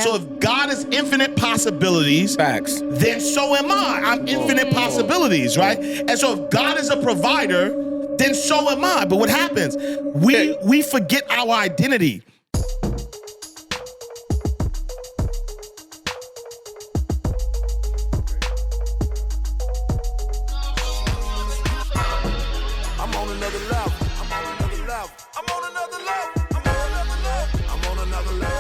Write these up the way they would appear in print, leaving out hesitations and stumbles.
So if God is infinite possibilities, facts, then so am I. I'm infinite possibilities, right? And so if God is a provider, then so am I. But what happens? We forget our identity.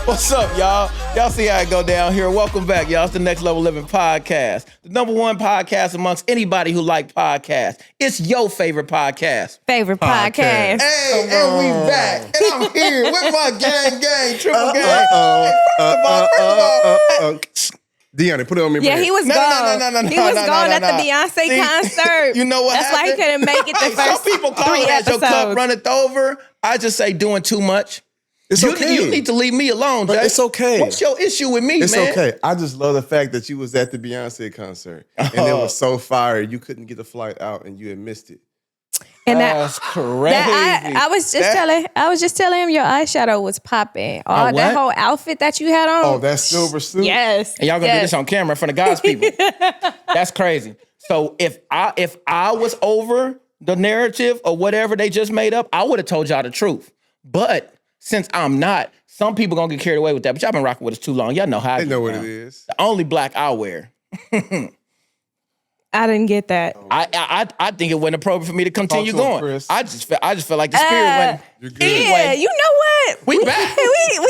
What's up, y'all? Y'all see how it go down here. Welcome back, y'all. It's the Next Level Living Podcast. The #1 podcast amongst anybody who like podcasts. It's your favorite podcast. Favorite podcast. Hey, and we back. And I'm here with my gang, triple gang. Deanna, put it on me. Yeah, he was gone. No. He was gone at the Beyonce concert. You know what That's happened? why he couldn't make it the first Some people call it as your cup runneth over. I just say doing too much. It's okay. You need to leave me alone, Jay. It's okay. What's your issue with me, man? man? It's okay. I just love the fact that you was at the Beyonce concert and it was so fire. You couldn't get the flight out and you had missed it. And that's crazy. I was just telling him your eyeshadow was popping. That whole outfit that you had on. Oh, that silver suit. Yes. And y'all gonna get this on camera in front of God's people. That's crazy. So if I was over the narrative or whatever they just made up, I would have told y'all the truth. But since I'm not, some people gonna get carried away with that. But y'all been rocking with us too long. Y'all know how. They know what it is. The only black I wear. I didn't get that. I think it wasn't appropriate for me to continue going. Chris. I just felt like the spirit went. You're good. Yeah, you know what? We back.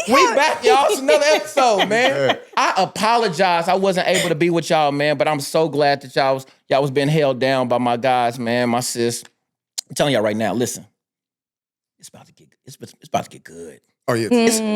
We back, y'all. It's another episode, man. I apologize. I wasn't able to be with y'all, man, but I'm so glad that y'all was being held down by my guys, man, my sis. I'm telling y'all right now, listen. It's about to get good. Oh, yeah.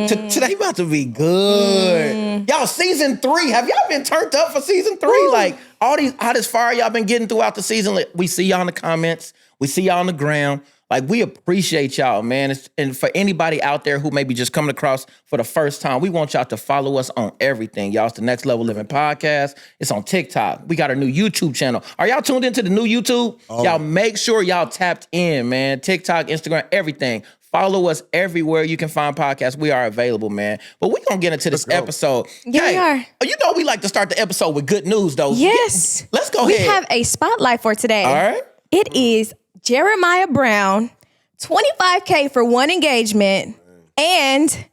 Today about to be good. Y'all, season 3. Have y'all been turned up for season 3? Ooh. Like, all this fire y'all been getting throughout the season. Like, we see y'all in the comments. We see y'all on the ground. Like, we appreciate y'all, man. And for anybody out there who may be just coming across for the first time, we want y'all to follow us on everything. Y'all, it's the Next Level Living Podcast. It's on TikTok. We got our new YouTube channel. Are y'all tuned into the new YouTube? Oh. Y'all make sure y'all tapped in, man. TikTok, Instagram, everything. Follow us everywhere you can find podcasts. We are available, man. But we're going to get into this episode. Yeah, we are. You know we like to start the episode with good news, though. Yes. Let's go ahead. We have a spotlight for today. All right. It is Jeremiah Brown, $25K for one engagement and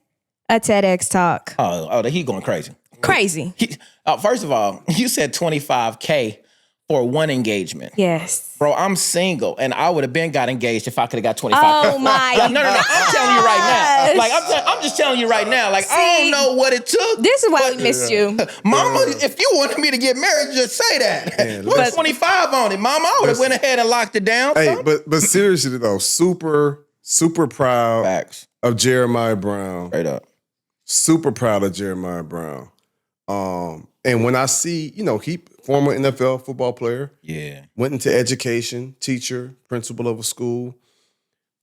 a TEDx talk. Oh, he going crazy. Crazy. First of all, you said $25K for one engagement. Yes. Bro, I'm single, and I would have been got engaged if I could have got $25K. Oh, my No. I'm telling you right now. Like, I'm just telling you right now. Like, See, I don't know what it took. This is why we missed you. Mama, if you wanted me to get married, just say that. Put 25 on it, Mama. I would have went ahead and locked it down. Hey, but seriously, though, super proud Facts. of Jeremiah Brown. Straight up. Super proud of Jeremiah Brown. And when I see, he former NFL football player, went into education, teacher, principal of a school,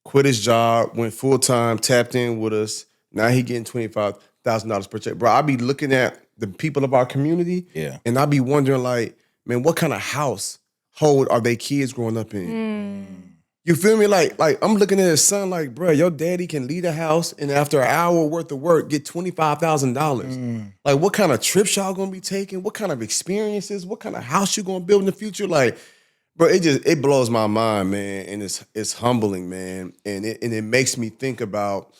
quit his job, went full-time, tapped in with us. Now he getting $25,000 per check. Bro, I be looking at the people of our community, and I be wondering, like, man, what kind of household are they kids growing up in? You feel me? Like I'm looking at his son like, bro, your daddy can leave the house and after an hour worth of work, get $25,000. Like, what kind of trips y'all gonna be taking? What kind of experiences? What kind of house you gonna build in the future? Like, bro, it blows my mind, man. And it's humbling, man. And it makes me think about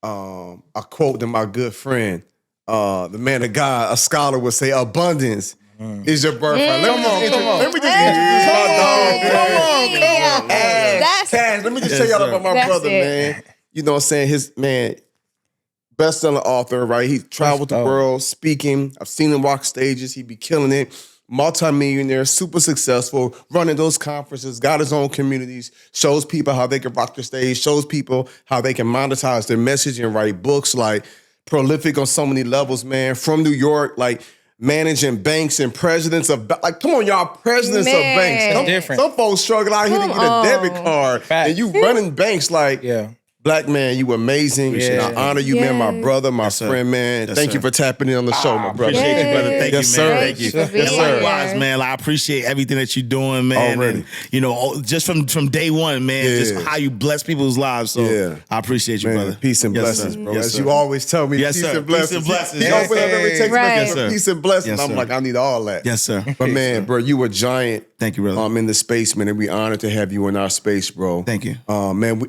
a quote that my good friend, the man of God, a scholar would say, abundance is your birthright. Let me just introduce my dog. Come on. Cash, let me just tell y'all about my brother, man. You know what I'm saying? His, man, best-selling author, right? He traveled the world speaking. I've seen him rock stages. He be killing it. Multi-millionaire, super successful, running those conferences, got his own communities, shows people how they can rock the stage, shows people how they can monetize their message and write books, like prolific on so many levels, man. From New York, like, managing banks and presidents of, like, come on, y'all, presidents of banks. That's different. Some folks struggle out here to get a debit card, and you running banks, like, Black man, you amazing. And I honor you, man, my brother, my friend, man. Yes, Thank sir. you for tapping in on the show, my brother. Appreciate you, brother. Thank Yes, you, man. sir. Thank you. Thank you for And being likewise, here. man. I appreciate everything that you're doing, man. Already. And, you know, just from day one, man, just how you bless people's lives. So I appreciate you, Man, brother. peace and Yes, blessings, sir. bro. Yes, As sir. you always tell me, Yes, peace sir. and blessings. Peace and blessings. You open up every text Right. message Yes, for sir. peace and blessings. Yes, I'm sir. like, I need all that. Yes, sir. But man, bro, you a giant. Thank you, brother. In the space, man, and we honored to have you in our space, bro. Thank you. Man,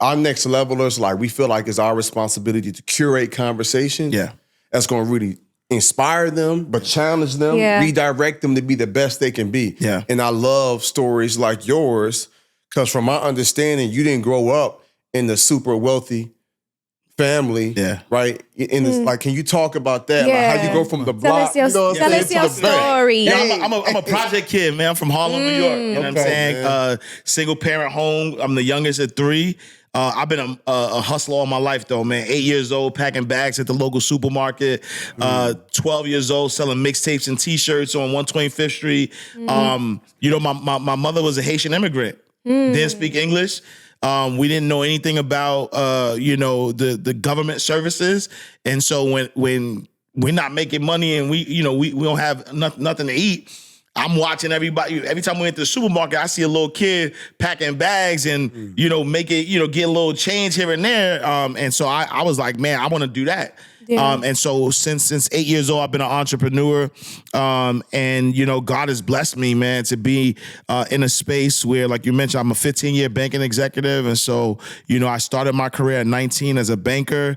our next levelers, like, we feel like it's our responsibility to curate conversation. Yeah. That's going to really inspire them, but challenge them, Yeah. redirect them to be the best they can be. Yeah. And I love stories like yours, because from my understanding, you didn't grow up in the super wealthy family, right? In this, like, can you talk about that? Like how you go from the block, Tell us your story. Yeah, I'm a project kid, man. I'm from Harlem, New York. You know what I'm saying? Single parent home. I'm the youngest of three. I've been a hustler all my life, though, man. 8 years old, packing bags at the local supermarket. 12 years old, selling mixtapes and T-shirts on 125th Street. You know, my mother was a Haitian immigrant. Didn't speak English. We didn't know anything about, you know, the government services. And so when we're not making money and we don't have nothing to eat, I'm watching everybody. Every time we went to the supermarket, I see a little kid packing bags and, you know, get a little change here and there. And so I was like, man, I want to do that. Yeah. And so since 8 years old, I've been an entrepreneur. And, you know, God has blessed me, man, to be in a space where, like you mentioned, I'm a 15-year banking executive. And so, you know, I started my career at 19 as a banker,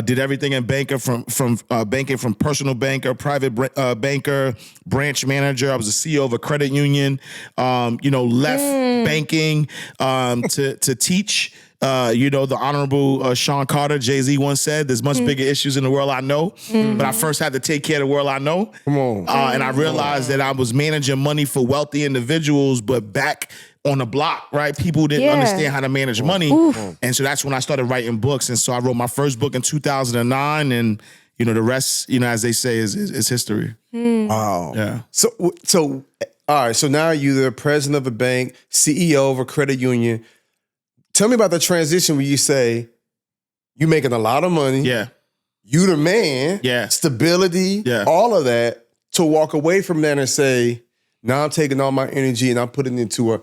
did everything in banking from banking, from personal banker, private banker, branch manager. I was the CEO of a credit union, you know, left banking to teach. You know, the Honorable Sean Carter, Jay-Z once said, there's much bigger issues in the world I know, but I first had to take care of the world I know. Come on. And I realized that I was managing money for wealthy individuals, but back on the block, right? People didn't understand how to manage money. And so that's when I started writing books. And so I wrote my first book in 2009, and, you know, the rest, you know, as they say, is history. Wow. Yeah. So, all right, so now you're the president of a bank, CEO of a credit union. Tell me about the transition where you say you making a lot of money. Yeah. You the man. Yeah. Stability. Yeah. All of that, to walk away from that and say, now I'm taking all my energy and I'm putting it into a.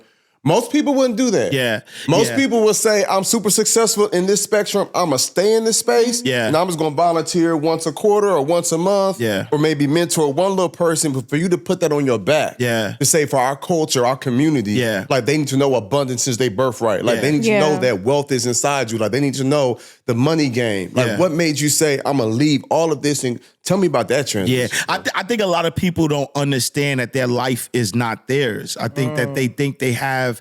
Most people wouldn't do that. Yeah. Most people would say, I'm super successful in this spectrum. I'm going to stay in this space. Yeah. And I'm just going to volunteer once a quarter or once a month. Yeah. Or maybe mentor one little person. But for you to put that on your back. Yeah. To say, for our culture, our community. Yeah. Like, they need to know abundance is their birthright. Like, they need to know that wealth is inside you. Like, they need to know the money game. Like, what made you say, I'm going to leave all of this? And tell me about that transition. Yeah, I think a lot of people don't understand that their life is not theirs. I think that they think they have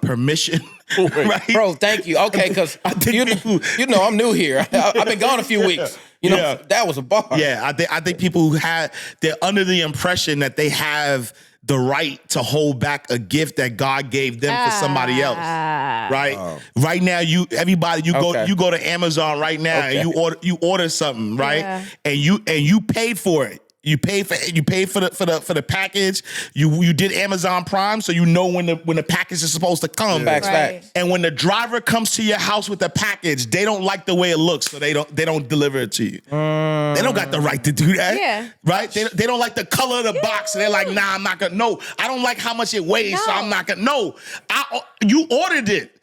permission. Right? Bro, thank you. Okay, because you know I'm new here. I've been gone a few weeks. You know, that was a bar. Yeah, I think people they're under the impression that they have the right to hold back a gift that God gave them for somebody else. Right? Right now, you go to Amazon right now and you order something, right? Yeah. And you paid for it. You paid for the package. You did Amazon Prime, so you know when the package is supposed to come. Facts. And when the driver comes to your house with the package, they don't like the way it looks, so they don't deliver it to you. They don't got the right to do that. Yeah. Right? They don't like the color of the box, and they're like, nah, I'm not gonna. No, I don't like how much it weighs, so I'm not gonna. No, you ordered it.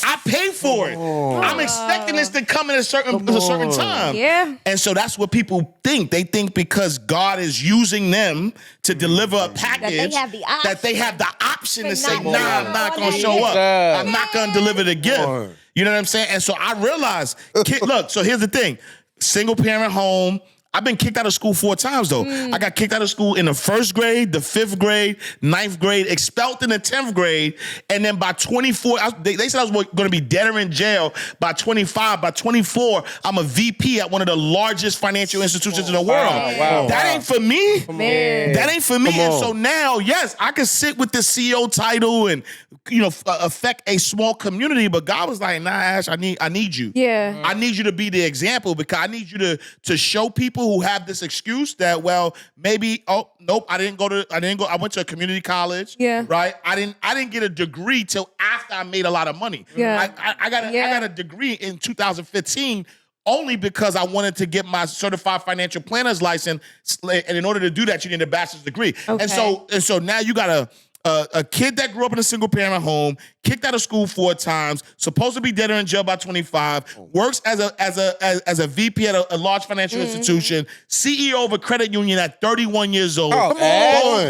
I paid for it. I'm expecting this to come at a certain time. Yeah. And so that's what people think. They think because God is using them to deliver a package that they have the option to say, nah, I'm not going to show up. I'm not going to deliver the gift. You know what I'm saying? And so I realized, look, so here's the thing. Single parent home. I've been kicked out of school 4 times, though. I got kicked out of school in the 1st grade, the 5th grade, 9th grade, expelled in the 10th grade, and then by 24, they said I was going to be dead or in jail by 25. By 24, I'm a VP at one of the largest financial institutions in the world. That ain't for me. That ain't for me. And so now, yes, I can sit with the CEO title and, you know, affect a small community, but God was like, nah, Ash, I need you. Yeah. I need you to be the example, because I need you to show people people who have this excuse that, well, maybe, oh, nope, I went to a community college. Yeah. Right? I didn't get a degree till after I made a lot of money. Yeah. I got a degree in 2015 only because I wanted to get my certified financial planner's license. And in order to do that, you need a bachelor's degree. Okay. And so now you got a kid that grew up in a single parent home, kicked out of school 4 times, supposed to be dead or in jail by 25, works as a VP at a large financial institution, CEO of a credit union at 31 years old,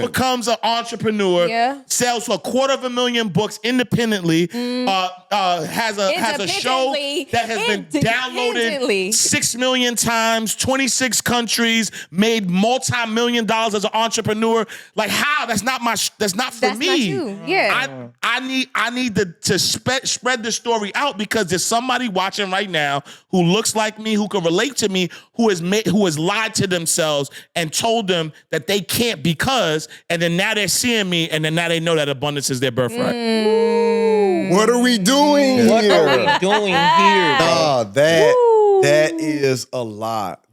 becomes an entrepreneur, sells for $250,000 books independently, has a show that has been downloaded 6 million times, 26 countries, made multi-million dollars as an entrepreneur. Like, how? That's not for me. Not you. Yeah. I need to spread the story out because there's somebody watching right now who looks like me, who can relate to me, who has lied to themselves and told them that they can't because, and then now they're seeing me, and then now they know that abundance is their birthright. What are we doing here? What are we doing here? That is a lot.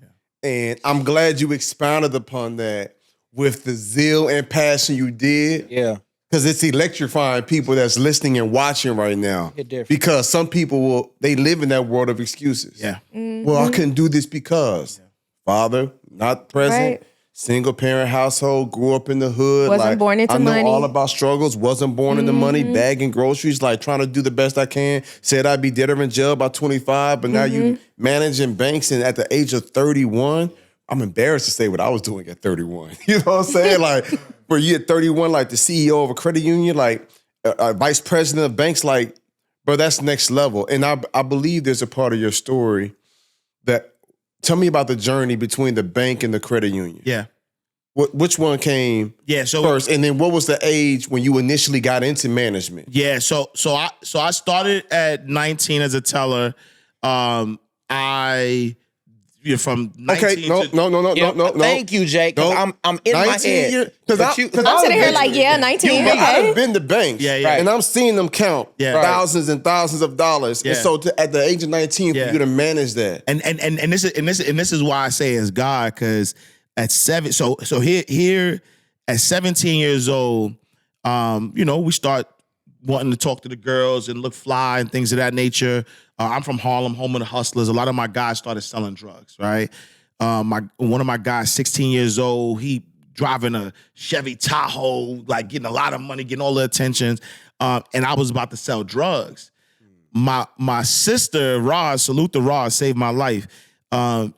And I'm glad you expounded upon that with the zeal and passion you did. Yeah. Because it's electrifying people that's listening and watching right now. Because some people they live in that world of excuses. Yeah. Well, I couldn't do this because father, not present, single parent household, grew up in the hood. Wasn't born into money. I know all about struggles, wasn't born into money, bagging groceries, like trying to do the best I can. Said I'd be dead or in jail by 25, but now you managing banks and at the age of 31. I'm embarrassed to say what I was doing at 31. You know what I'm saying? Like, were you at 31, like the CEO of a credit union, like a vice president of banks, like, bro, that's next level. And I believe there's a part of your story that, tell me about the journey between the bank and the credit union. Yeah. Which one came first? And then what was the age when you initially got into management? Yeah, so I started at 19 as a teller. From 19 no. Thank you, Jake. I'm in my head. Because I'm sitting here like, 19. I've been to banks, and I'm seeing them count thousands and thousands of dollars. And so at the age of 19, for you to manage that, and this is why I say it's God, because at 7, so here at 17 years old, we start wanting to talk to the girls and look fly and things of that nature. I'm from Harlem, home of the hustlers. A lot of my guys started selling drugs, right? One of my guys, 16 years old, he driving a Chevy Tahoe, like getting a lot of money, getting all the attentions. And I was about to sell drugs. My sister, Roz, salute to Roz, saved my life.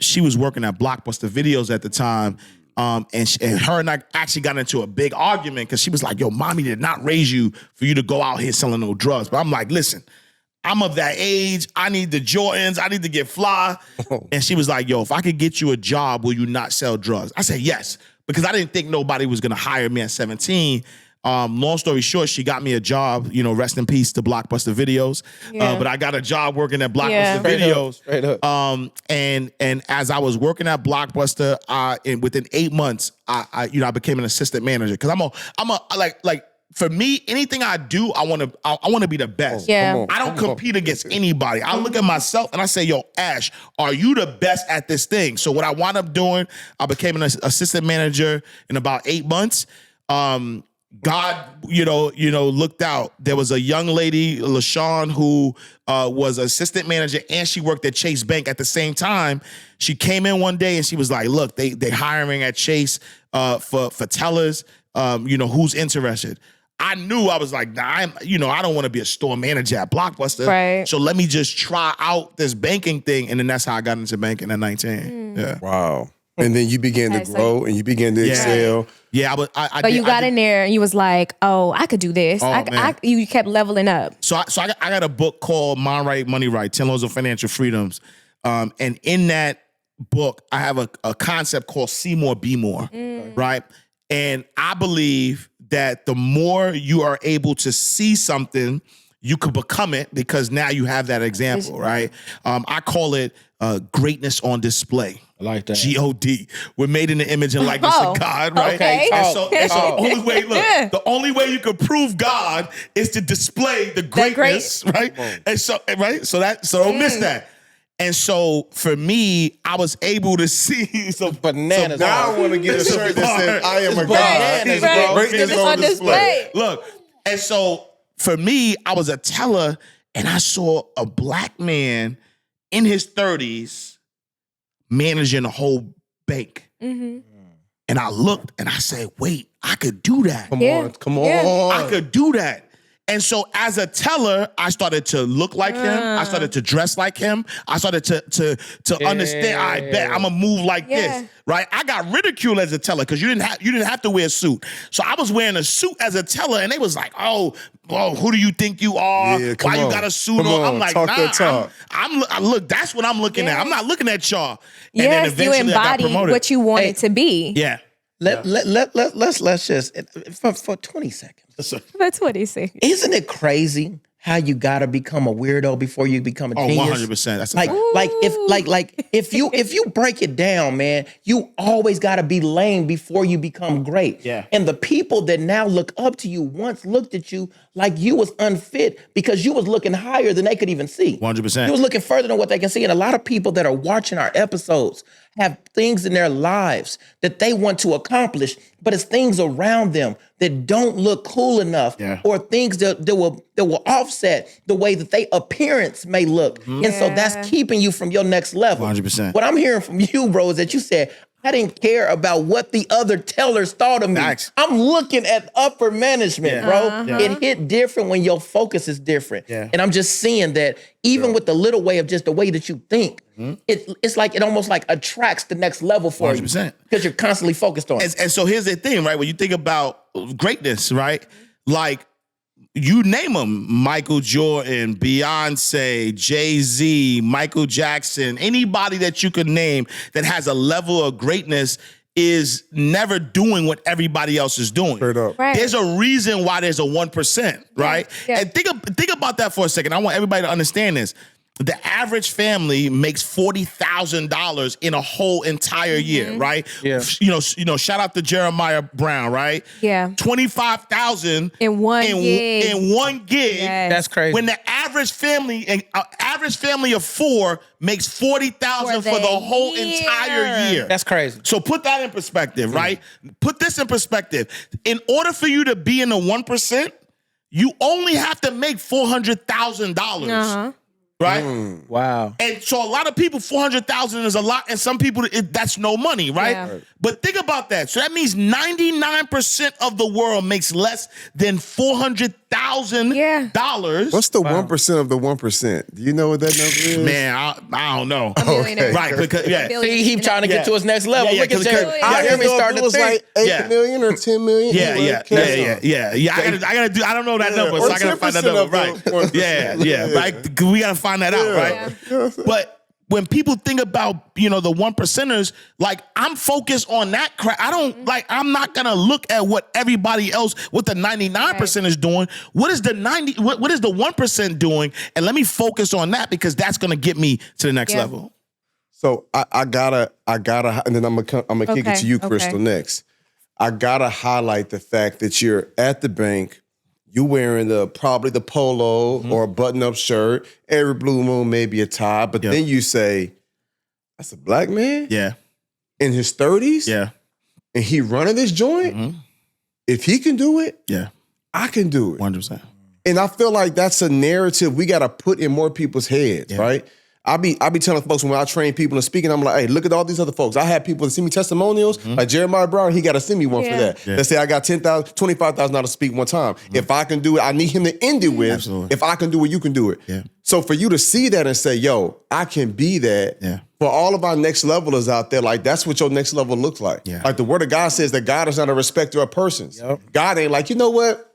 She was working at Blockbuster Videos at the time. And her and I actually got into a big argument because she was like, yo, mommy did not raise you for you to go out here selling no drugs. But I'm like, listen, I'm of that age. I need the Jordans. I need to get fly. And she was like, yo, if I could get you a job, will you not sell drugs? I said, yes, because I didn't think nobody was going to hire me at 17. Long story short, she got me a job, rest in peace to Blockbuster Videos. But I got a job working at Blockbuster Videos. Straight up. And as I was working at Blockbuster, and within 8 months, I became an assistant manager. Cause I'm a for me, anything I do, I want to be the best. Yeah. I don't compete against anybody. I look at myself and I say, yo, Ash, are you the best at this thing? So what I wound up doing, I became an assistant manager in about 8 months. God, looked out. There was a young lady, LaShawn, who was assistant manager, and she worked at Chase Bank at the same time. She came in one day and she was like, look, they hiring at Chase for tellers, who's interested. I knew, I was like, nah, I don't want to be a store manager at Blockbuster. Right. So let me just try out this banking thing. And then that's how I got into banking at 19. Yeah. Wow. And then you began to grow and you began to excel. Yeah, but you got in there and you was like, oh, I could do this. You kept leveling up. So I got a book called Mind Right, Money Right, 10 Laws of Financial Freedoms. And in that book, I have a concept called See More, Be More, right? And I believe that the more you are able to see something, you could become it because now you have that example, right? I call it greatness on display. I like that. G-O-D. We're made in the image and likeness of God, right? Okay. And so the only way you can prove God is to display the greatness, right? And so don't miss that. And so for me, I was able to see some Bananas. some Now I want to get a shirt that says, I am a God. Bananas, bro. Greatness on display. Look, and so for me, I was a teller and I saw a black man in his 30s managing a whole bank. And I looked and I said, wait, I could do that. Come on. I could do that. And so as a teller, I started to look like him. I started to dress like him. I started to understand, I bet I'm gonna move like this, right? I got ridiculed as a teller because you didn't have to wear a suit. So I was wearing a suit as a teller and they was like, oh, who do you think you are? Yeah, Why you got a suit on? I'm like, talk that talk. look, that's what I'm looking at. I'm not looking at y'all. And Yes, then you eventually I got embody promoted. what you wanted to be. Yeah. Let's just for 20 seconds. That's what he said. Isn't it crazy how you gotta become a weirdo before you become a Oh, genius? 100%. That's a Like, fact. if you break it down, man, you always gotta be lame before you become great. Yeah. And the people that now look up to you once looked at you like you was unfit because you was looking higher than they could even see. 100%. You was looking further than what they can see. And a lot of people that are watching our episodes have things in their lives that they want to accomplish, but it's things around them that don't look cool enough, or things that will offset the way that they appearance may look. And so that's keeping you from your next level. 100%. What I'm hearing from you, bro, is that you said, I didn't care about what the other tellers thought of me. Facts. I'm looking at upper management, bro. Yeah. It hit different when your focus is different. And I'm just seeing that even with the little way of just the way that you think, it's like it almost like attracts the next level for 100%. you because you're constantly focused on it. And so here's the thing, right? When you think about greatness, right? Like, you name them, Michael Jordan, Beyonce, Jay-Z, Michael Jackson, anybody that you could name that has a level of greatness is never doing what everybody else is doing. Straight up. Right. There's a reason why there's a 1%, right? Yeah. And think about that for a second. I want everybody to understand this. The average family makes $40,000 in a whole entire year, right? Yeah. You know, shout out to Jeremiah Brown, right? Yeah. $25,000 In one gig. In one gig. Yes. That's crazy. When the average family of four makes $40,000 for the whole year. entire year. That's crazy. So put that in perspective, right? Put this in perspective. In order for you to be in the 1%, you only have to make $400,000. Right? Wow. And so a lot of people, 400,000 is a lot, and some people that's no money, right? Yeah. But think about that. So that means 99% of the world makes less than $400,000. What's the 1% of the 1%? Do you know what that number is? Man, I don't know. Millionaire. Right? Because See, he trying to get to his next level. Yeah, Look at cause- Jerry. cause- I hear me starting it to was think. like 8 million or 10 million. Yeah. I gotta do. I don't know that number, or so I gotta find that 10% number. of the Right? 1%. Yeah. But we gotta find that out, right? But when people think about, the 1%ers, like, I'm focused on that crap. I'm not gonna look at what everybody else, what the 99% is doing. What is the 1% doing? And let me focus on that because that's gonna get me to the next level. So I gotta, and then I'm gonna kick it to you, Crystal, next. I gotta highlight the fact that you're at the bank. You wearing probably the polo or a button-up shirt. Every blue moon, maybe a tie. But then you say, "That's a black man, Yeah. in his 30s, Yeah. and he running this joint. If he can do it, Yeah. I can do it." 100%. And I feel like that's a narrative we got to put in more people's heads, right? I be telling folks when I train people and speaking, I'm like, hey, look at all these other folks. I had people that send me testimonials, like Jeremiah Brown, he got to send me one for that. Let's say I got $25,000 to speak one time. If I can do it, I need him to end it with, Absolutely. if I can do it, you can do it. Yeah. So for you to see that and say, yo, I can be that, for all of our next levelers out there, like that's what your next level looks like. Yeah. Like the word of God says that God is not a respecter of persons. God ain't like, you know what?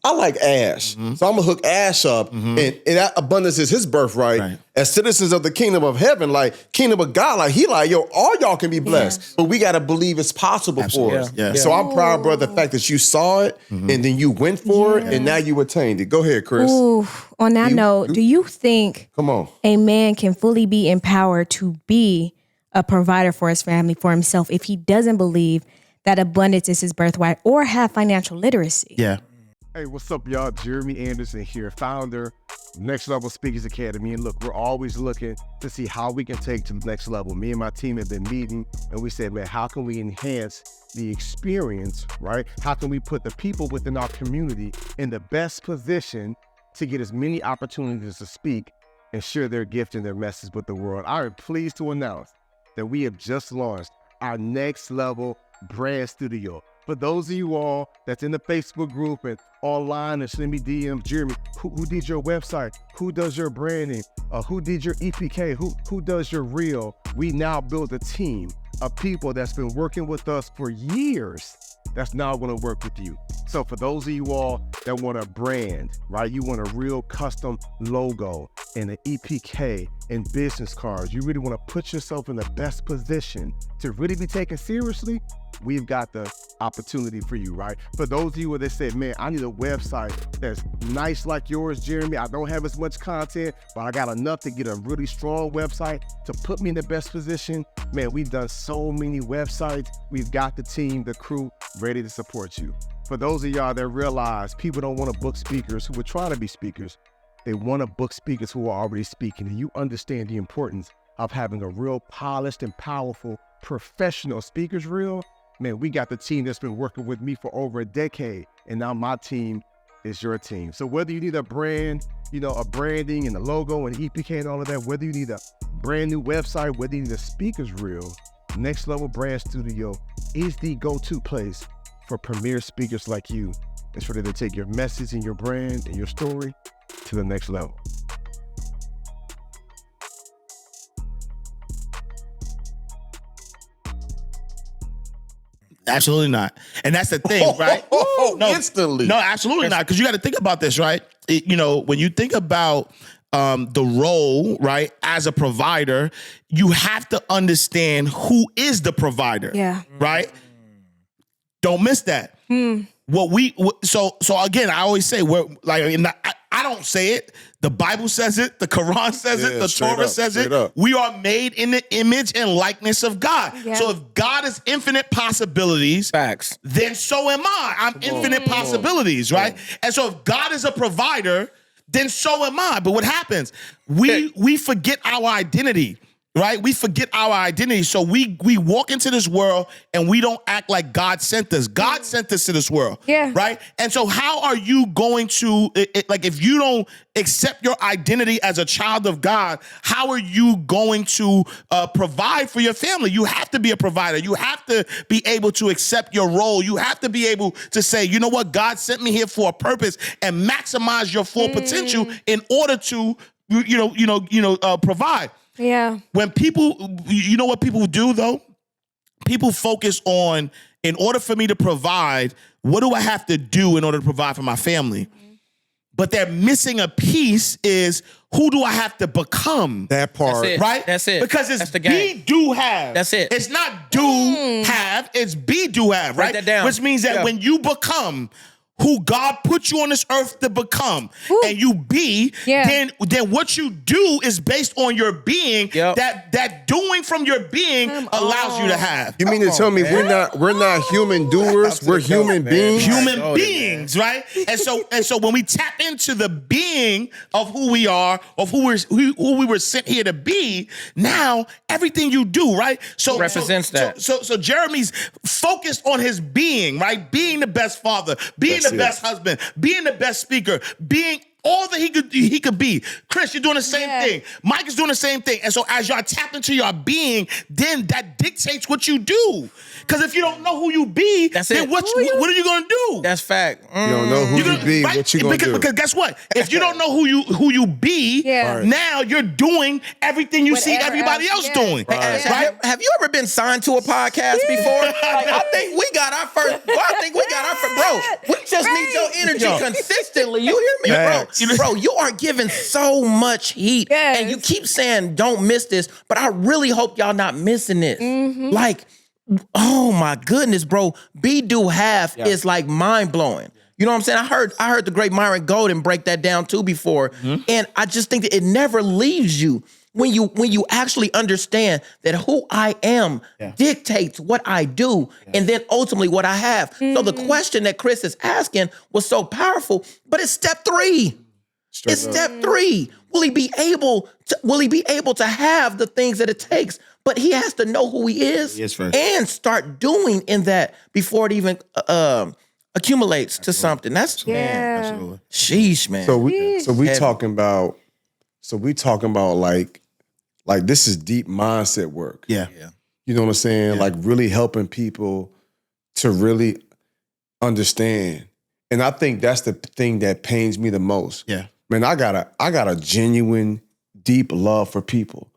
I like Ash. So I'm going to hook Ash up. And that abundance is his birthright. Right. As citizens of the kingdom of heaven, like kingdom of God, like he like, yo, all y'all can be blessed. But we got to believe it's possible for us. Yeah. So I'm proud, bro, the fact that you saw it and then you went for it and now you attained it. Go ahead, Chris. Ooh, on that note, do you think Come on. a man can fully be empowered to be a provider for his family, for himself, if he doesn't believe that abundance is his birthright or have financial literacy? Yeah. Hey, what's up, y'all? Jeremy Anderson here, founder of Next Level Speakers Academy. And look, we're always looking to see how we can take to the next level. Me and my team have been meeting, and we said, man, how can we enhance the experience, right? How can we put the people within our community in the best position to get as many opportunities to speak and share their gift and their message with the world? I am pleased to announce that we have just launched our Next Level brand studio. For those of you all that's in the Facebook group and online and send me DMs, Jeremy, who did your website? Who does your branding? Who did your EPK? Who does your reel? We now build a team of people that's been working with us for years that's now going to work with you. So for those of you all that want a brand, right? You want a real custom logo and an EPK and business cards. You really want to put yourself in the best position to really be taken seriously. We've got the opportunity for you, right? For those of you that said, man, I need a website that's nice like yours, Jeremy. I don't have as much content, but I got enough to get a really strong website to put me in the best position. Man, we've done so many websites. We've got the team, the crew ready to support you. For those of y'all that realize people don't want to book speakers who are trying to be speakers, they want to book speakers who are already speaking, and you understand the importance of having a real polished and powerful professional speakers reel. Man, we got the team that's been working with me for over a decade, and now my team is your team. So whether you need a brand, a branding and a logo and EPK and all of that, whether you need a brand new website, whether you need a speakers reel, Next Level Brand Studio is the go-to place for premier speakers like you. It's ready to take your message and your brand and your story to the next level. Absolutely not. And that's the thing, right? Instantly. No, absolutely not. Because you got to think about this, right? When you think about the role, right, as a provider, you have to understand who is the provider. Yeah. Right? Don't miss that. So again, I always say, I don't say it. The Bible says it. The Quran says it. The Torah says it. We are made in the image and likeness of God. Yeah. So if God is infinite possibilities, Facts. then so am I. I'm infinite possibilities, right? And so if God is a provider, then so am I. But what happens? We forget our identity. Right? We forget our identity. So we walk into this world and we don't act like God sent us. God sent us to this world. Yeah. Right? And so how are you going to, if you don't accept your identity as a child of God, how are you going to provide for your family? You have to be a provider. You have to be able to accept your role. You have to be able to say, you know what? God sent me here for a purpose, and maximize your full potential in order to, provide. Yeah. When people, you know what people do though? People focus on, in order for me to provide, what do I have to do in order to provide for my family? But they're missing a piece is, who do I have to become? That part. That's it. Right? That's it. Because it's That's the be, game. do, have. That's it. It's not do, have. It's be, do, have. Right? Write that down. Which means that when you become who God put you on this earth to become, and you be, then what you do is based on your being. That doing from your being allows you to have. You mean to tell me we're not human doers? We're human beings. Human beings, right? And so when we tap into the being of who we are, of who we were sent here to be, now everything you do, right? So represents that. So Jeremy's focused on his being, right? Being the best father, being the best husband, being the best speaker, being all that he could be. Chris, you're doing the same thing. Mike is doing the same thing. And so as y'all tap into your being, then that dictates what you do. Because if you don't know who you be, then what are you going to do? That's fact. You don't know who you be, right? What you going to do? Because guess what? If you don't know who you be, now you're doing everything you see everybody else doing. Right? Have you ever been signed to a podcast before? I think we got our first, bro. We just need your energy consistently. You hear me, bro? Bro, you are giving so much heat. And you keep saying, don't miss this, but I really hope y'all not missing this. Like, oh my goodness, bro. Be, do, have is like mind-blowing. You know what I'm saying? I heard the great Myron Golden break that down too before. And I just think that it never leaves you. when you actually understand that who I am dictates what I do and then ultimately what I have. So the question that Chris is asking was so powerful, but it's step 3. It's step 3. Will he be able to have the things that it takes? But he has to know who he is and start doing in that before it even accumulates to something. That's man. Sheesh, man. So we talking about like this is deep mindset work. Yeah. You know what I'm saying? Like really helping people to really understand. And I think that's the thing that pains me the most. Yeah. Man, I got a genuine, deep love for people.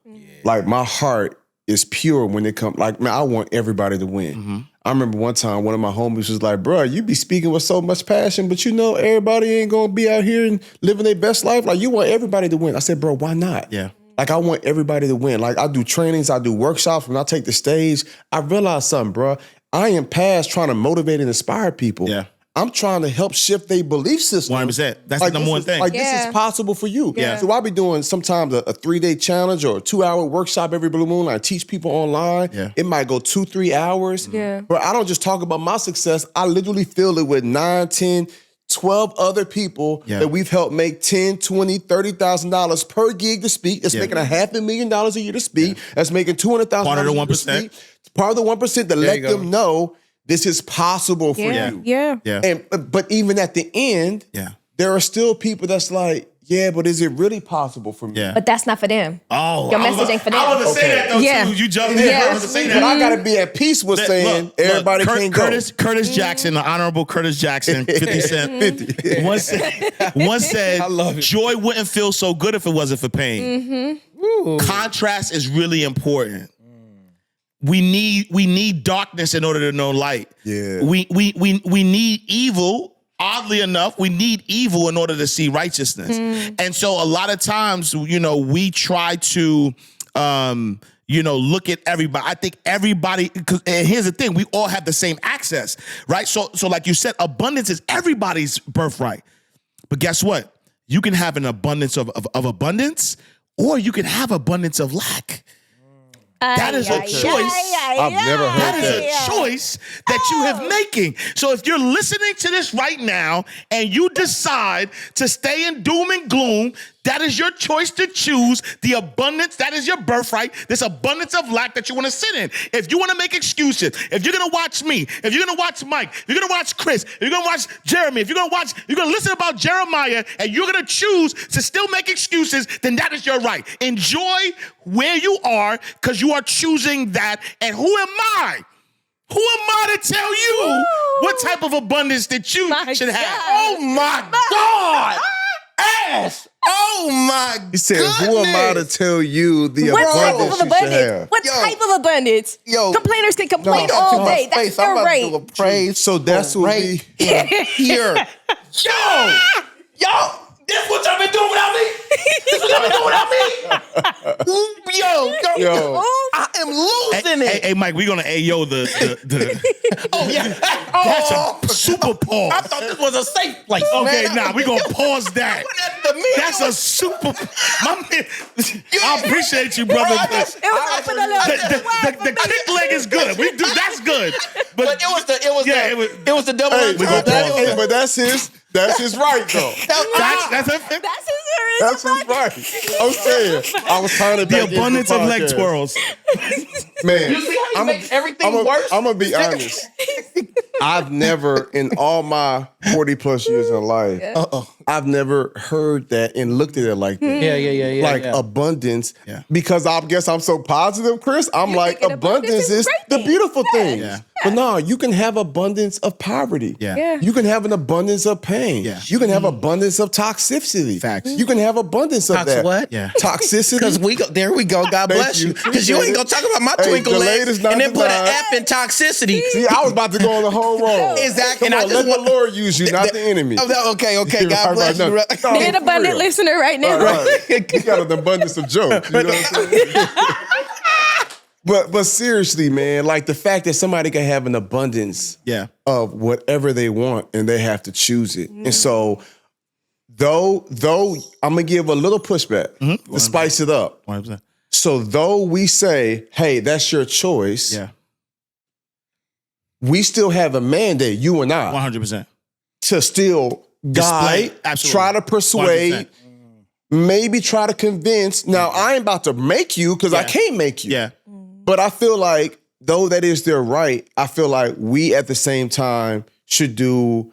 Like my heart is pure when it comes. Like, man, I want everybody to win. Mm-hmm. I remember one time one of my homies was like, bro, you be speaking with so much passion, but you know everybody ain't gonna be out here and living their best life. Like you want everybody to win. I said, bro, why not? Yeah. Like I want everybody to win. Like I do trainings, I do workshops. When I take the stage, I realize something, bro. I am past trying to motivate and inspire people. Yeah. I'm trying to help shift their belief system. 100%. That's the number one thing. Like this is possible for you. Yeah. So I'll be doing sometimes a 3-day challenge or a 2-hour workshop every blue moon. I teach people online. Yeah. It might go 2-3 hours. Yeah. But I don't just talk about my success. I literally fill it with 9, 10, 12 other people that we've helped make $10, $20, $30,000 per gig to speak. That's making $500,000 a year to speak. That's making $200,000 Part of the a year to 1%. speak. Part of the 1% to let them know this is possible for you. Yeah. But even at the end, there are still people that's like, yeah, but is it really possible for me? Yeah. But that's not for them. Oh, Your message ain't for them. I want to say that though too. You jumped in. I want to say that. But I gotta be at peace with saying everybody can't go. Curtis Jackson, the Honorable Curtis Jackson, 50 Cent, 50. Once said, I love it. joy wouldn't feel so good if it wasn't for pain. Contrast is really important. We need darkness in order to know light. Yeah. We need evil. Oddly enough, we need evil in order to see righteousness. And so a lot of times, we try to look at everybody. I think everybody, and here's the thing, we all have the same access, right? So like you said, abundance is everybody's birthright. But guess what? You can have an abundance of abundance, or you can have abundance of lack. That is a choice. I've never heard That is a choice that you have making. So if you're listening to this right now and you decide to stay in doom and gloom, that is your choice to choose the abundance. That is your birthright. This abundance of lack that you want to sit in. If you want to make excuses, if you're going to watch me, if you're going to watch Mike, if you're going to watch Chris, if you're going to watch Jeremy, if you're going to listen about Jeremiah and you're going to choose to still make excuses, then that is your right. Enjoy where you are because you are choosing that. And who am I? Who am I to tell you what type of abundance that you should have? Oh my God! Ass! Oh my God! He said, who am I to tell you the What type abundance of you should abundance? have? What type of abundance? Yo. Complainers can complain No, all too much day. That's space. I'm their about to do a right. praise. So that's what we... Here. Yo, this what y'all been doing without me? This what y'all been doing without me? Yo, I am losing it. Hey, Mike, we're gonna ayo the Oh yeah. That's a super pause. I thought this was a safe place. Okay, man. we're gonna pause that. That's a super. My man, I appreciate you, brother. It was up in a little The kick leg is good. We do that's good. But it was the double. Hey, We gonna pause but that's his right though. That's That's his right. I'm saying. I was trying to the abundance of leg twirls. Man, You see how he makes everything worse? I'm gonna be honest. I've never, in all my 40 plus years in life, I've never heard that and looked at it like that. Yeah. Like abundance. Yeah. Because I guess I'm so positive, Chris. I'm like, thinking abundance is great the thing. beautiful thing. Yeah. But no, you can have abundance of poverty. Yeah. You can have an abundance of pain. Yeah. You can have abundance of toxicity. Facts. You can have abundance of that. What? Yeah. Toxicity. Because there we go. God bless you. Because you ain't gonna talk about my Hey, twinkle delayed legs is not and then put an denied. F in toxicity. See, I was about to go on the whole road. Exactly. Come And on, I just let want the Lord use you, not the enemy. Okay. God bless you. No, Be an for abundant real. listener right now. Right. You got an abundance of jokes. You know what I'm saying? But seriously, man, like the fact that somebody can have an abundance of whatever they want and they have to choose it. And so though I'm gonna give a little pushback to spice it up. 100%. So though we say, hey, that's your choice, Yeah. we still have a mandate, you and I, 100%. to still guide, Absolutely. try to persuade, 100%. maybe try to convince. Now, I ain't about to make you because I can't make you. Yeah. But I feel like, though that is their right, I feel like we at the same time should do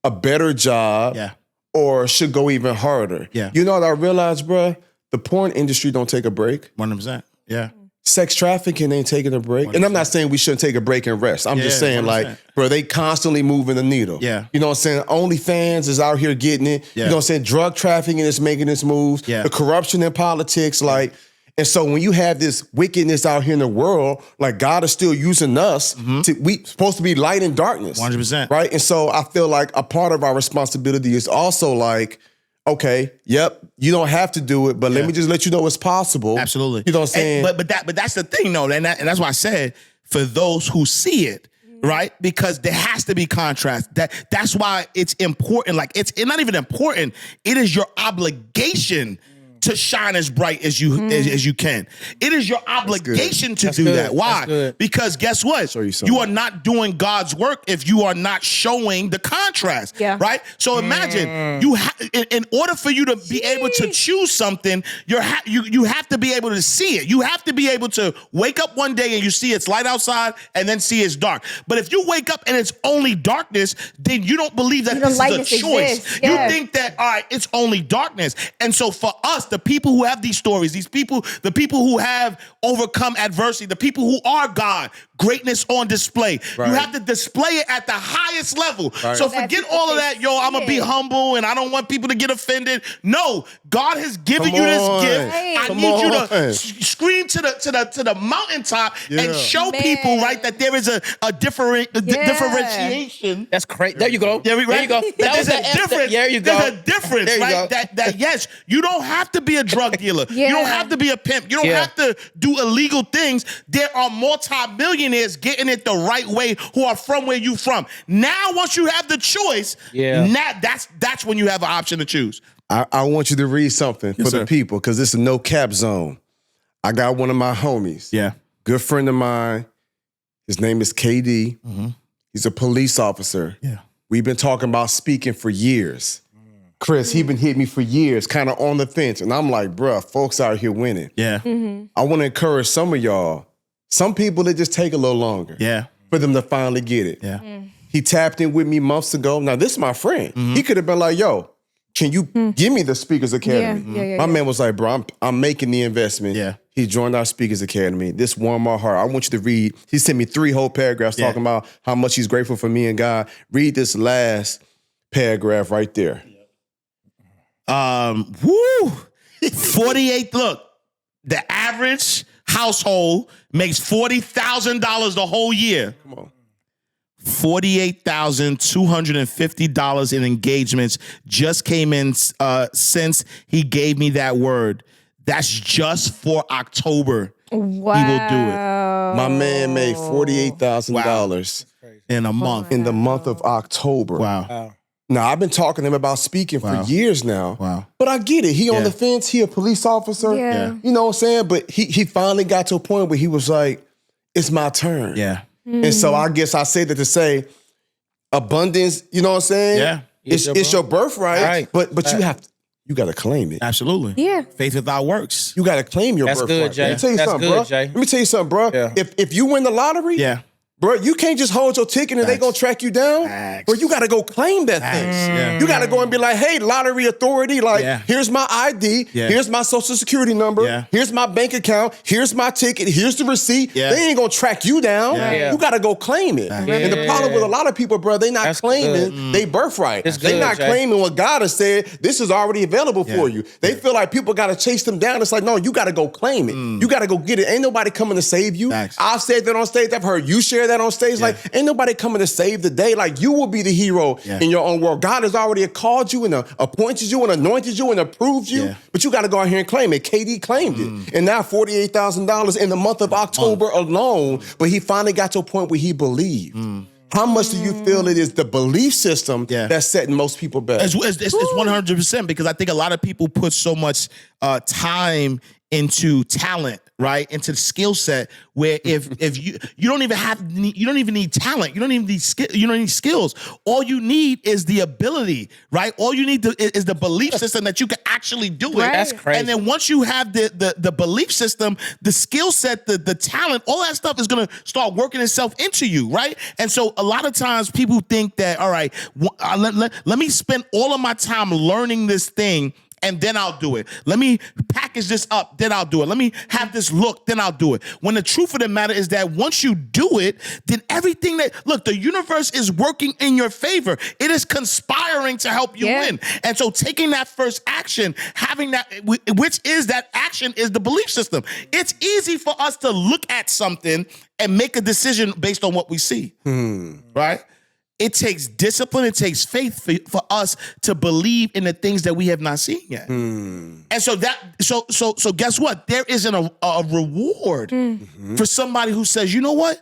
a better job Yeah. or should go even harder. Yeah. You know what I realized, bruh? The porn industry don't take a break. 100%. Yeah. Sex trafficking ain't taking a break. And I'm not saying we shouldn't take a break and rest. I'm just saying, 100%. like, bro, they constantly moving the needle. Yeah. You know what I'm saying? OnlyFans is out here getting it. Yeah. You know what I'm saying? Drug trafficking is making its moves. Yeah. The corruption in politics, like, and so when you have this wickedness out here in the world, like God is still using us we supposed to be light in darkness. 100%. Right? And so I feel like a part of our responsibility is also like, okay, yep, you don't have to do it, but let me just let you know it's possible. Absolutely. You know what I'm saying? But that's the thing, though, and that's why I said for those who see it, right? Because there has to be contrast. That's why it's important. Like it's not even important. It is your obligation to shine as bright as you can. It is your obligation to do that. Why? Because guess what? You are not doing God's work if you are not showing the contrast. Yeah. Right? So imagine you in order for you to be able to choose something, you have to be able to see it. You have to be able to wake up one day and you see it's light outside and then see it's dark. But if you wake up and it's only darkness, then you don't believe that this is a choice. Exists. Yeah. You think that, all right, it's only darkness. And so for us, the people who have these stories, the people who have overcome adversity, the people who are God, greatness on display. Right. You have to display it at the highest level. Right. So That forget people all of can that, yo, I'm going to be see it. humble and I don't want people to get offended. No, God has given you this on. gift. Hey. I Come need you on. to scream to the mountaintop and Yeah. show Man. people, right, that there is a differentiation. That's crazy. There you go. Yeah, There you go. That There's was a the F- difference. There you go. There's a difference, There you right? go. That yes, you don't have to be a drug dealer. Yeah. You don't have to be a pimp. You don't have to do illegal things. There are multi-millionaires getting it the right way who are from where you from. Now, once you have the choice, now that's when you have an option to choose. I want you to read something for sir. the people because this is no cap zone. I got one of my homies, Yeah. good friend of mine. His name is KD. He's a police officer. Yeah. We've been talking about speaking for years. Chris, he been hitting me for years, kind of on the fence. And I'm like, bruh, folks out here winning. Yeah. I want to encourage some of y'all. Some people, it just take a little longer Yeah. for them to finally get it. Yeah. He tapped in with me months ago. Now, this is my friend. He could have been like, yo, can you give me the Speakers Academy? Yeah. My man was like, bro, I'm making the investment. Yeah. He joined our Speakers Academy. This warmed my heart. I want you to read. He sent me 3 whole paragraphs talking about how much he's grateful for me and God. Read this last paragraph right there. 48. Look, the average household makes $40,000 the whole year. Come on. $48,250 in engagements just came in since he gave me that word. That's just for October. Wow. He will do it. My man made $48,000 In a month. in the month of October. Wow. Now, I've been talking to him about speaking for years now. Wow. But I get it. He on the fence. He a police officer. Yeah. You know what I'm saying? But he finally got to a point where he was like, it's my turn. Yeah. And so I guess I say that to say abundance, you know what I'm saying? Yeah. It's your birthright. Right. But you got to claim it. Absolutely. Yeah. Faith without works. You got to claim your That's birthright. good, Jay. Let me tell you That's something, good, bro. Jay. Let me tell you something, bro. Yeah. If you win the lottery, Yeah. bro, you can't just hold your ticket and they gonna track you down. Facts. Bro, you gotta go claim that thing. Yeah. You gotta go and be like, hey, lottery authority, like, Yeah. here's my ID, Yeah. here's my social security number, Yeah. here's my bank account, here's my ticket, here's the receipt. Yeah. They ain't gonna track you down. Yeah. You gotta go claim it. And the problem with a lot of people, bro, they not That's claiming they birthright. It's They good, not Jay. claiming what God has said, this is already available for you. They feel like people gotta chase them down. It's like, no, you gotta go claim it. You gotta go get it. Ain't nobody coming to save you. Facts. I've said that on stage. I've heard you share that on stage. Like, ain't nobody coming to save the day. Like, you will be the hero in your own world. God has already called you and appointed you and anointed you and approved you. Yeah. But you got to go out here and claim it. KD claimed it. And now $48,000 in the month of October alone. But he finally got to a point where he believed. How much do you feel it is the belief system that's setting most people back? It's 100% because I think a lot of people put so much time into talent, right? Into the skill set where if you don't even need talent, you don't even need skill, you don't need skills. All you need is the ability, right? All you need is the belief system that you can actually do it. Right. That's crazy. And then once you have the belief system, the skill set, the talent, all that stuff is gonna start working itself into you, right? And so a lot of times people think that, all right, let me spend all of my time learning this thing, and then I'll do it. Let me package this up, then I'll do it. Let me have this look, then I'll do it. When the truth of the matter is that once you do it, then everything the universe is working in your favor. It is conspiring to help you win. And so taking that first action, having that, which is that action is the belief system. It's easy for us to look at something and make a decision based on what we see, right? It takes discipline. It takes faith for us to believe in the things that we have not seen yet. And so guess what? There isn't a reward for somebody who says, you know what,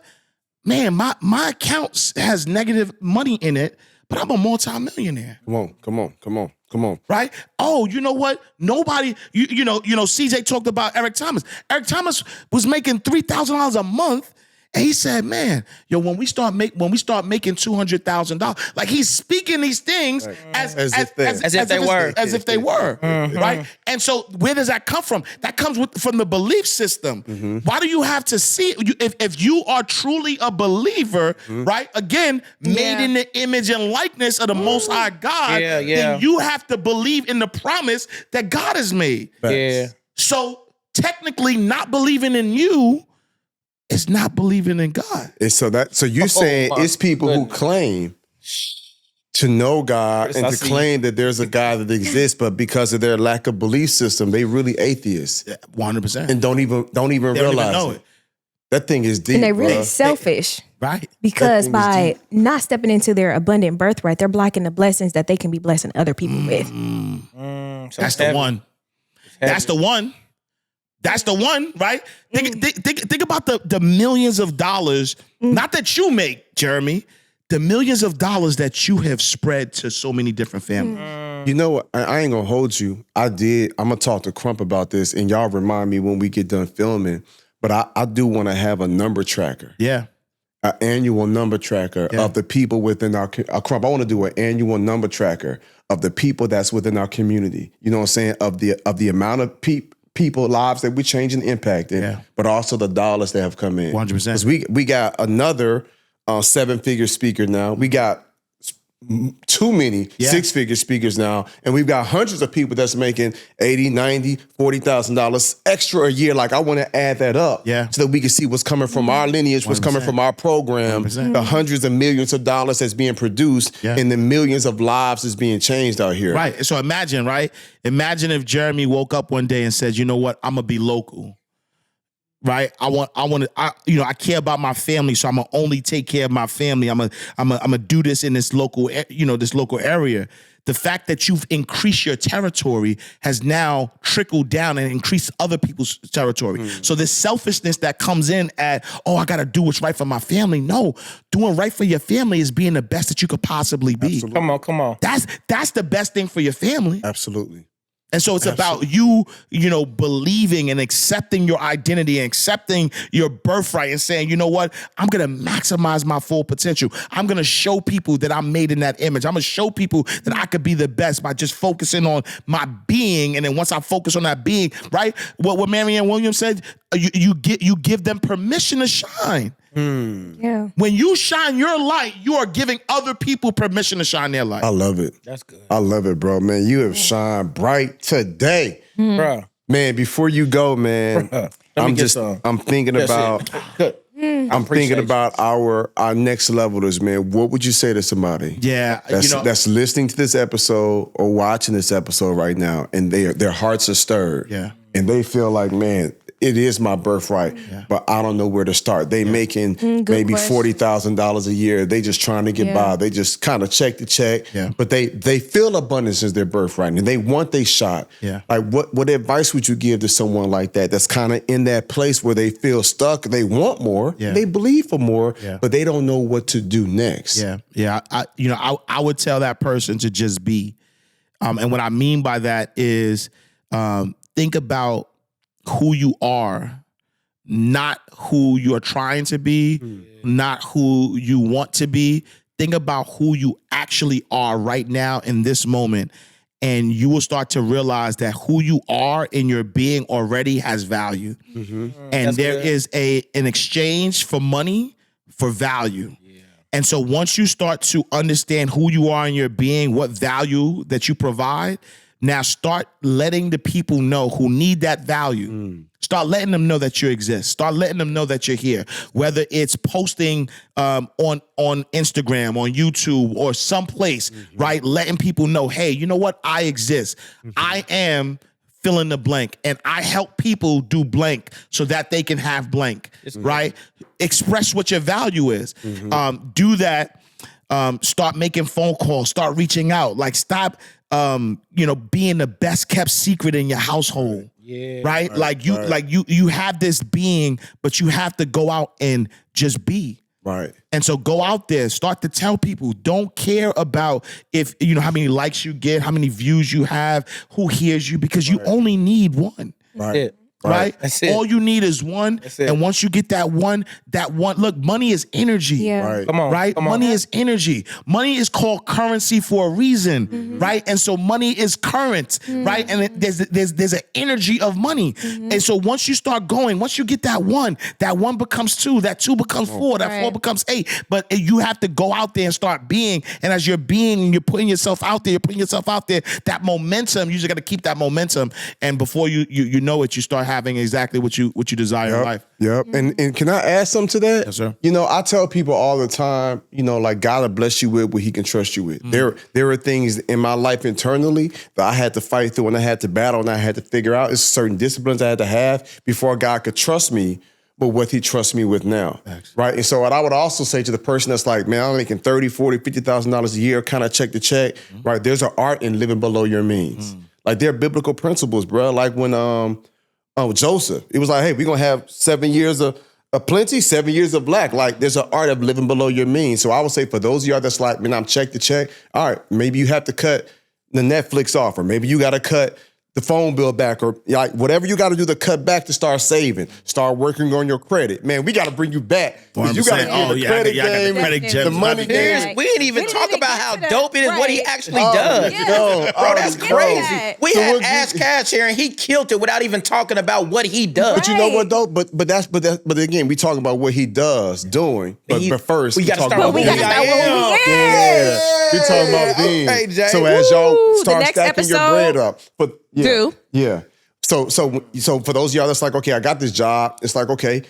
man, my account has negative money in it, but I'm a multimillionaire. Come on. Right? Oh, you know what? Nobody, you know, CJ talked about Eric Thomas. Eric Thomas was making $3,000 a month. And he said, man, when we start making $200,000, like he's speaking these things as if they were, right? And so where does that come from? That comes from the belief system. Why do you have to see it? If you are truly a believer, right? Again, made in the image and likeness of the Most High God, then you have to believe in the promise that God has made. Yeah. So technically, not believing in you is not believing in God. So you're saying it's people who claim to know God and to claim that there's a God that exists, but because of their lack of belief system, they really atheists. 100%. And don't even realize know it. That thing is deep. And they're really bro. selfish. Right. Because by not stepping into their abundant birthright, they're blocking the blessings that they can be blessing other people with. That's the one. That's the one. That's the one, right? Think about the millions of dollars, not that you make, Jeremy, the millions of dollars that you have spread to so many different families. You know what? I ain't gonna hold you. I'm gonna talk to Crump about this, and y'all remind me when we get done filming. But I do want to have a number tracker. Yeah. An annual number tracker of the people within our Crump. I want to do an annual number tracker of the people that's within our community. You know what I'm saying? Of the amount of people lives that we're changing, impacting, but also the dollars that have come in. 100%. Because we got another 7-figure speaker now. We got too many 6-figure speakers now, and we've got hundreds of people that's making $80,000, $90,000, $40,000 extra a year. Like, I want to add that up so that we can see what's coming from our lineage, what's coming from our program, 100%. the hundreds of millions of dollars that's being produced, and the millions of lives that's being changed out here. Right. So imagine, right? Imagine if Jeremy woke up one day and said, you know what? I'm going to be local. Right, I care about my family, so I'm gonna only take care of my family. I'm gonna do this in this local, this local area. The fact that you've increased your territory has now trickled down and increased other people's territory. So this selfishness that comes in at, I gotta do what's right for my family. No, doing right for your family is being the best that you could possibly be. Absolutely. Come on. That's the best thing for your family. Absolutely. And so it's about you, believing and accepting your identity and accepting your birthright and saying, you know what, I'm going to maximize my full potential. I'm going to show people that I'm made in that image. I'm going to show people that I could be the best by just focusing on my being. And then once I focus on that being, right, what Marianne Williams said, you give them permission to shine. Yeah. When you shine your light, you are giving other people permission to shine their light. I love it. That's good. I love it, bro. Man, you have shined bright today. Bro. Man, before you go, man, I'm thinking about our next levelers, man. What would you say to somebody? Yeah, that's listening to this episode or watching this episode right now, and their hearts are stirred. Yeah. And they feel like, man, it is my birthright, but I don't know where to start. They making maybe $40,000 a year. They just trying to get by. They just kind of check the check, but they feel abundance is their birthright, and they want their shot. Yeah. Like, what advice would you give to someone like that that's kind of in that place where they feel stuck? They want more, they believe for more, but they don't know what to do next. Yeah. I would tell that person to just be, and what I mean by that is, think about who you are, not who you're trying to be, not who you want to be. Think about who you actually are right now in this moment. And you will start to realize that who you are in your being already has value. And there is an exchange for money for value. And so once you start to understand who you are in your being, what value that you provide, now start letting the people know who need that value. Start letting them know that you exist. Start letting them know that you're here. Whether it's posting on Instagram, on YouTube, or someplace, right? Letting people know, hey, you know what? I exist. I am fill in the blank, and I help people do blank so that they can have blank, right? Express what your value is. Do that. Start making phone calls. Start reaching out. Like, stop being the best kept secret in your household. Right? Like you have this being, but you have to go out and just be. Right. And so go out there, start to tell people, don't care about if how many likes you get, how many views you have, who hears you, because you only need one. Right. Right? That's it. All you need is one. And once you get that one, look, money is energy. Yeah. Right. Come on. Right? Money is energy. Money is called currency for a reason, right? And so money is current, right? And there's an energy of money. And so once you start going, once you get that one becomes two, that two becomes four, that four becomes eight. But you have to go out there and start being. And as you're being and you're putting yourself out there, that momentum, you just got to keep that momentum. And before you know it, you start having exactly what you desire in life. Yep. And can I add something to that? Yes, sir. I tell people all the time, like God will bless you with what he can trust you with. There are things in my life internally that I had to fight through and I had to battle and I had to figure out. It's certain disciplines I had to have before God could trust me with what he trusts me with now. Right. And so what I would also say to the person that's like, man, I'm making $30,000, $40,000, $50,000 a year, kind of check to check, right? There's an art in living below your means. Like, there are biblical principles, bro. Like when Joseph, it was like, hey, we're going to have 7 years of plenty, 7 years of lack. Like, there's an art of living below your means. So I would say for those of y'all that's like, man, I'm check to check. All right, maybe you have to cut the Netflix off, or maybe you got to cut the phone bill back, or like whatever you got to do to cut back to start saving, start working on your credit. Man, we got to bring you back. You got to get the credit game, the money game. We didn't even talk about how dope it is, what he actually does. Yeah. Bro, that's crazy. We had Ash Cash here, and he killed it without even talking about what he does. But you know what though? But again, we talking about what he does, doing. But first, we got to start But we got to start where we we talking about being. Okay, Jay. So as y'all The start next stacking your episode, bread up, but do. Yeah. So for those of y'all that's like, okay, I got this job. It's like, okay,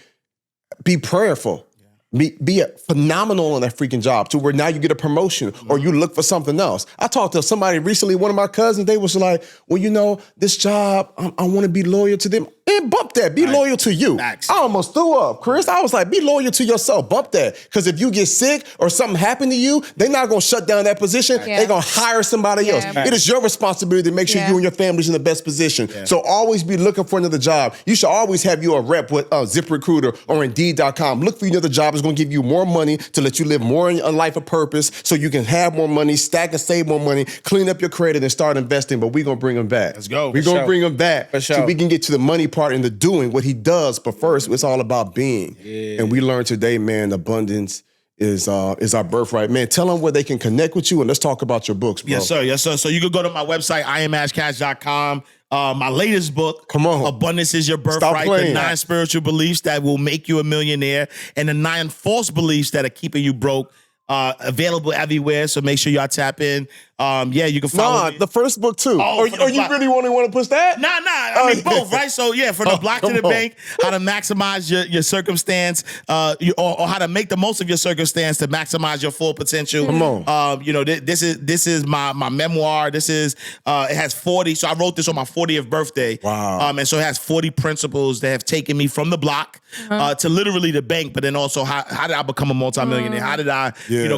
be prayerful. Be phenomenal on that freaking job to where now you get a promotion or you look for something else. I talked to somebody recently, one of my cousins, they was like, well, this job, I want to be loyal to them. Man, bump that. Be loyal to you. Facts. I almost threw up, Chris. I was like, be loyal to yourself. Bump that. Because if you get sick or something happened to you, they're not going to shut down that position. Yeah. They're going to hire somebody else. It is your responsibility to make sure you and your family's in the best position. So always be looking for another job. You should always have you a rep with ZipRecruiter or Indeed.com. Look for another job that's going to give you more money to let you live more in a life of purpose so you can have more money, stack and save more money, clean up your credit and start investing. But we're going to bring them back. Let's go. We're going to bring them back so we can get to the money part and the doing, what he does. But first, it's all about being. And we learned today, man, abundance is our birthright. Man, tell them where they can connect with you and let's talk about your books, bro. Yes, sir. Yes, sir. So you can go to my website, IamAshCash.com. My latest book, Come on. Abundance is Your Stop Birthright, the playing. 9 spiritual beliefs that will make you a millionaire and the 9 false beliefs that are keeping you broke. Available everywhere, so make sure y'all tap in. You can follow me. the first book too. Oh, Or for the you block. really want to push that? Nah. I mean, both, right? So, from the block to the bank, how to maximize your circumstance, or how to make the most of your circumstance to maximize your full potential. Come on. This is my memoir. This is it has 40. So I wrote this on my 40th birthday. Wow. And so it has 40 principles that have taken me from the block to literally the bank. But then also, how did I become a multimillionaire? How did I,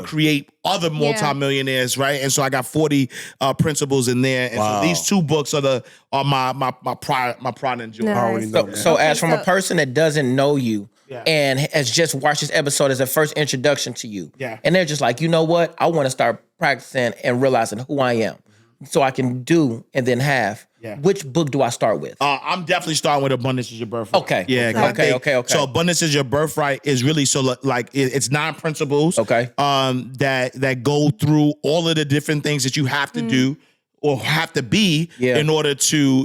create other multimillionaires, right? And so I got 40 principles in there. And so these 2 books are my pride and joy. Nice. I already know that. So as from a person that doesn't know you and has just watched this episode as a first introduction to you, and they're just like, you know what? I want to start practicing and realizing who I am. so I can do and then have. Yeah. Which book do I start with? I'm definitely starting with Abundance is Your Birthright. Okay. Yeah. 'cause I think- Okay. So Abundance is Your Birthright is really it's 9 principles. Okay. That go through all of the different things that you have to do or have to be in order to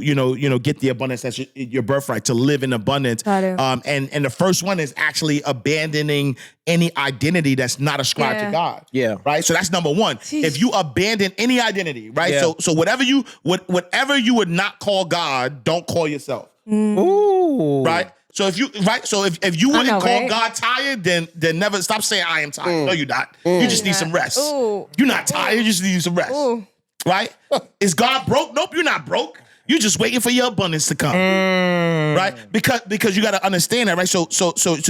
get the abundance that's your birthright, to live in abundance. Got it. And the first one is actually abandoning any identity that's not ascribed to God. Yeah. Right. So that's number one. If you abandon any identity, right? Yeah. So whatever you would not call God, don't call yourself. Ooh. Right. So if you wouldn't know, call right? God tired, then never stop saying I am tired. No, you're not. You just need some rest. Ooh. You're not tired. You just need some rest. Ooh. Right? Is God broke? Nope, you're not broke. You're just waiting for your abundance to come. Right? Because you got to understand that, right? So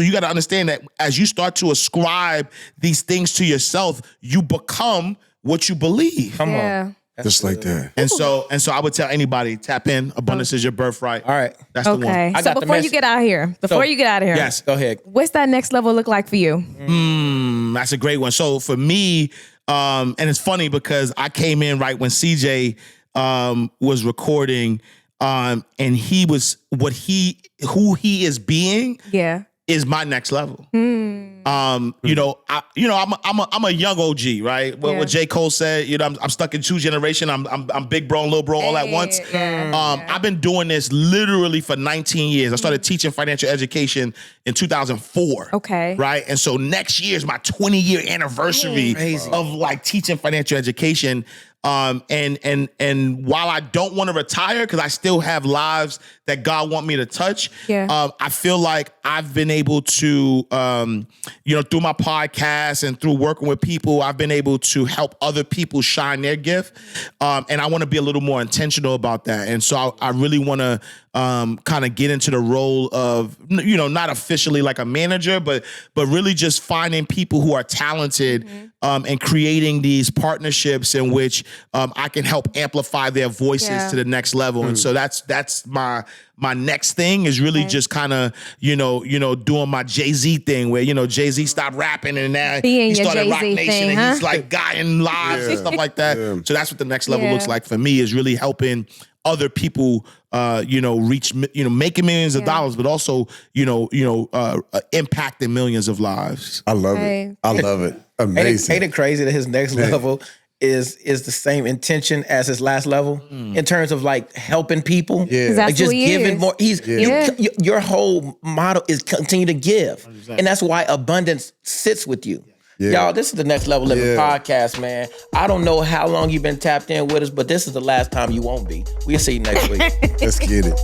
you got to understand that as you start to ascribe these things to yourself, you become what you believe. Come Yeah. on. Just like that. And so I would tell anybody, tap in. Abundance is your birthright. All right. That's the Okay. one. I So got the before you message. get out of here, Yes. Go ahead. what's that next level look like for you? That's a great one. So for me, and it's funny because I came in right when CJ was recording, and he was who he is being Yeah. is my next level. I'm a young OG, right? Well, Yeah. what J. Cole said, I'm stuck in 2 generation. I'm big bro and little bro all at once. I've been doing this literally for 19 years. I started teaching financial education in 2004. Okay. Right? And so next year is my 20-year anniversary of like teaching financial education. And while I don't want to retire because I still have lives that God want me to touch, I feel like I've been able to, through my podcast and through working with people, I've been able to help other people shine their gift. And I want to be a little more intentional about that. And so I really want to kind of get into the role of, not officially like a manager, but really just finding people who are talented and creating these partnerships in which I can help amplify their voices to the next level. And so that's my next thing is really just kind of, doing my Jay-Z thing where, Jay-Z stopped rapping and now Being he your started Rock Jay-Z Nation thing, and he's like guiding lives and stuff like that. So that's what the next level looks like for me, is really helping other people, reach, making millions of dollars, but also, impacting millions of lives. I love it. I love it. Amazing. Ain't it crazy that his next level is the same intention as his last level in terms of like helping people? Yeah. 'Cause that's Like just who he giving is. more. Your whole motto is continue to give. And that's why abundance sits with you. Yeah. Y'all, this is the Next Level Living podcast, man. I don't know how long you've been tapped in with us, but this is the last time you won't be. We'll see you next week. Let's get it.